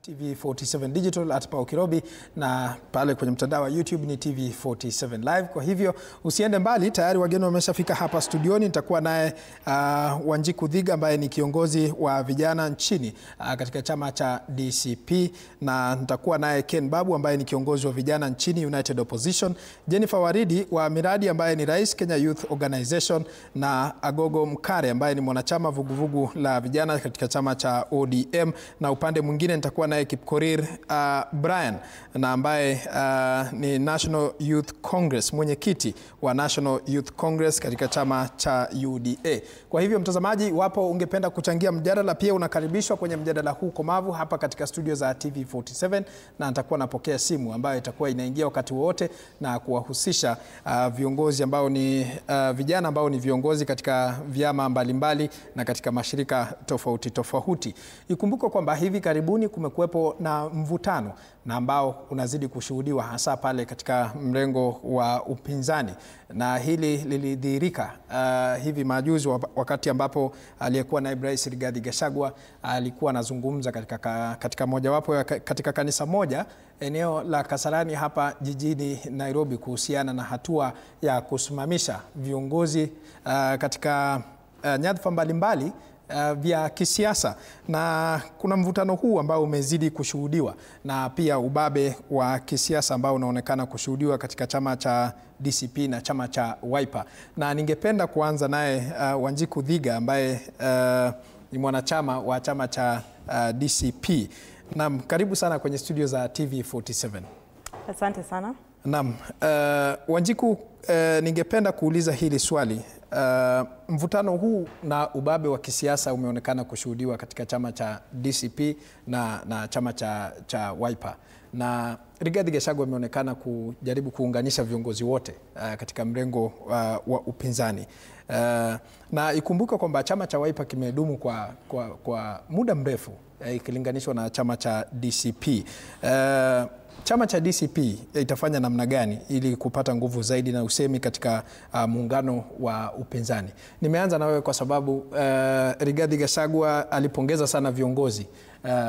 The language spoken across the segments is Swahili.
TV47 Digital at Paul Kirobi, na pale kwenye mtandao wa YouTube ni TV47 Live. Kwa hivyo usiende mbali, tayari wageni wameshafika hapa studioni. Nitakuwa naye Wanjiku Thiga ambaye ni kiongozi wa vijana nchini katika chama cha DCP, na nitakuwa naye Ken Babu ambaye ni kiongozi wa vijana nchini United Opposition, Jennifer Waridi wa miradi ambaye ni rais Kenya Youth Organization, na Agogo Mkare ambaye ni mwanachama vuguvugu la vijana katika chama cha ODM, na upande mwingine nitakuwa naye Kipkorir Brian na ambaye ni National Youth Congress, mwenyekiti wa National Youth Congress katika chama cha UDA. Kwa hivyo mtazamaji, wapo ungependa kuchangia mjadala, pia unakaribishwa kwenye mjadala huu komavu hapa katika studio za TV47, na nitakuwa napokea simu ambayo itakuwa inaingia wakati wote na kuwahusisha viongozi ambao ni vijana ambao ni viongozi katika vyama mbalimbali na katika mashirika tofauti tofauti. Ikumbuke kwamba hivi karibuni kumekuwepo na mvutano na ambao unazidi kushuhudiwa hasa pale katika mrengo wa upinzani, na hili lilidhihirika hivi majuzi wakati ambapo aliyekuwa naibu rais Rigathi Gachagua alikuwa anazungumza katika mojawapo katika kanisa moja eneo la Kasarani hapa jijini Nairobi kuhusiana na hatua ya kusimamisha viongozi katika nyadhifa mbalimbali vya kisiasa. Na kuna mvutano huu ambao umezidi kushuhudiwa na pia ubabe wa kisiasa ambao unaonekana kushuhudiwa katika chama cha DCP na chama cha Wiper. Na ningependa kuanza naye Wanjiku Thiga ambaye ni mwanachama wa chama cha DCP. Naam, karibu sana kwenye studio za TV47. Asante sana. Naam, Wanjiku, ningependa kuuliza hili swali. Mvutano huu na ubabe wa kisiasa umeonekana kushuhudiwa katika chama cha DCP na chama cha Wiper, na Rigathi Gachagua ameonekana kujaribu kuunganisha viongozi wote katika mrengo wa upinzani. Na ikumbuka kwamba chama cha Wiper kimedumu kwa muda mrefu ikilinganishwa na chama cha DCP. Chama cha DCP itafanya namna gani ili kupata nguvu zaidi na usemi katika muungano wa upinzani? Nimeanza na wewe kwa sababu Rigathi Gachagua alipongeza sana viongozi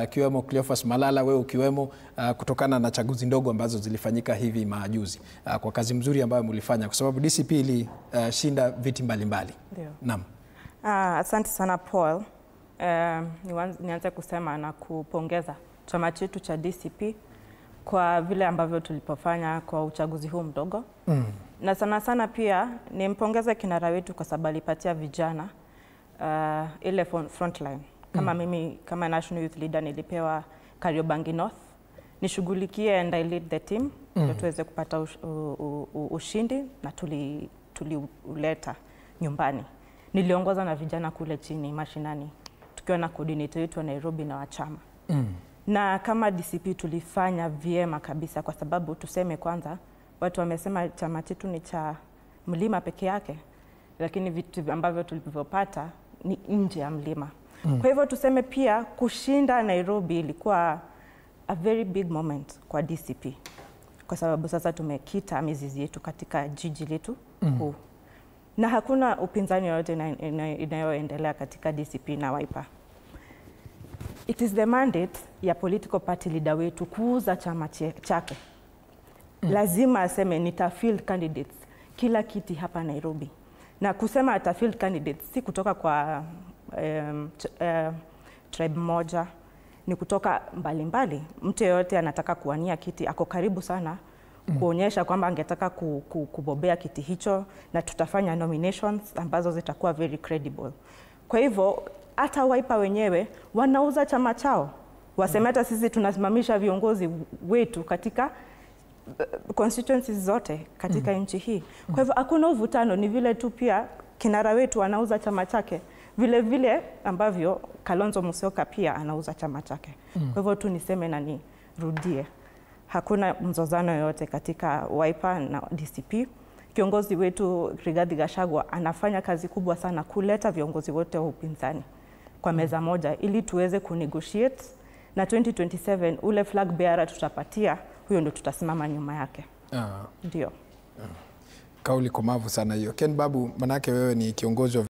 kiwemo Cleophas Malala, wewe ukiwemo, kutokana na chaguzi ndogo ambazo zilifanyika hivi majuzi, kwa kazi mzuri ambayo mlifanya kwa sababu DCP ilishinda viti mbalimbali. Ndio. Naam. Asante sana Paul. Nianze kusema na kupongeza chama chetu cha DCP kwa vile ambavyo tulipofanya kwa uchaguzi huu mdogo. Na sana sana pia nimpongeza kinara wetu kwa sababu alipatia vijana ile frontline. Kama mimi kama National Youth Leader nilipewa Kariobangi North nishughulikie and I lead the team ndio tuweze kupata ushindi, na tuliuleta nyumbani. Niliongoza na vijana kule chini mashinani tukiwa na coordinator wetu wa Nairobi na wa chama. Na kama DCP tulifanya vyema kabisa, kwa sababu tuseme kwanza, watu wamesema chama chetu ni cha mlima peke yake, lakini vitu ambavyo tulivyopata ni nje ya mlima. Kwa hivyo tuseme pia kushinda Nairobi ilikuwa a very big moment kwa DCP, kwa sababu sasa tumekita mizizi yetu katika jiji letu kuu. Na hakuna upinzani yoyote inayoendelea katika DCP na Wiper. It is the mandate ya political party leader wetu kuuza chama chake. Lazima aseme nitafield candidates kila kiti hapa Nairobi. Na kusema atafield candidates si kutoka kwa tribe moja, ni kutoka mbalimbali. Mtu yeyote anataka kuwania kiti ako karibu sana kuonyesha kwamba angetaka kubobea kiti hicho, na tutafanya nominations ambazo zitakuwa very credible. Kwa hivyo hata Wiper wenyewe wanauza chama chao. Wasema hata sisi tunasimamisha viongozi wetu katika constituencies zote katika nchi hii. Kwa hivyo hakuna uvutano, ni vile tu pia kinara wetu anauza chama chake vile vile ambavyo Kalonzo Musyoka pia anauza chama chake. Kwa hivyo tu niseme na nirudie, hakuna mzozano yoyote katika Wiper na DCP. Kiongozi wetu Rigathi Gachagua anafanya kazi kubwa sana kuleta viongozi wote wa upinzani kwa meza moja ili tuweze kunegotiate, na 2027 ule flag bearer tutapatia, huyo ndio tutasimama nyuma yake. Ndio. Kauli komavu sana hiyo. Ken Babu, manake wewe ni kiongozi wa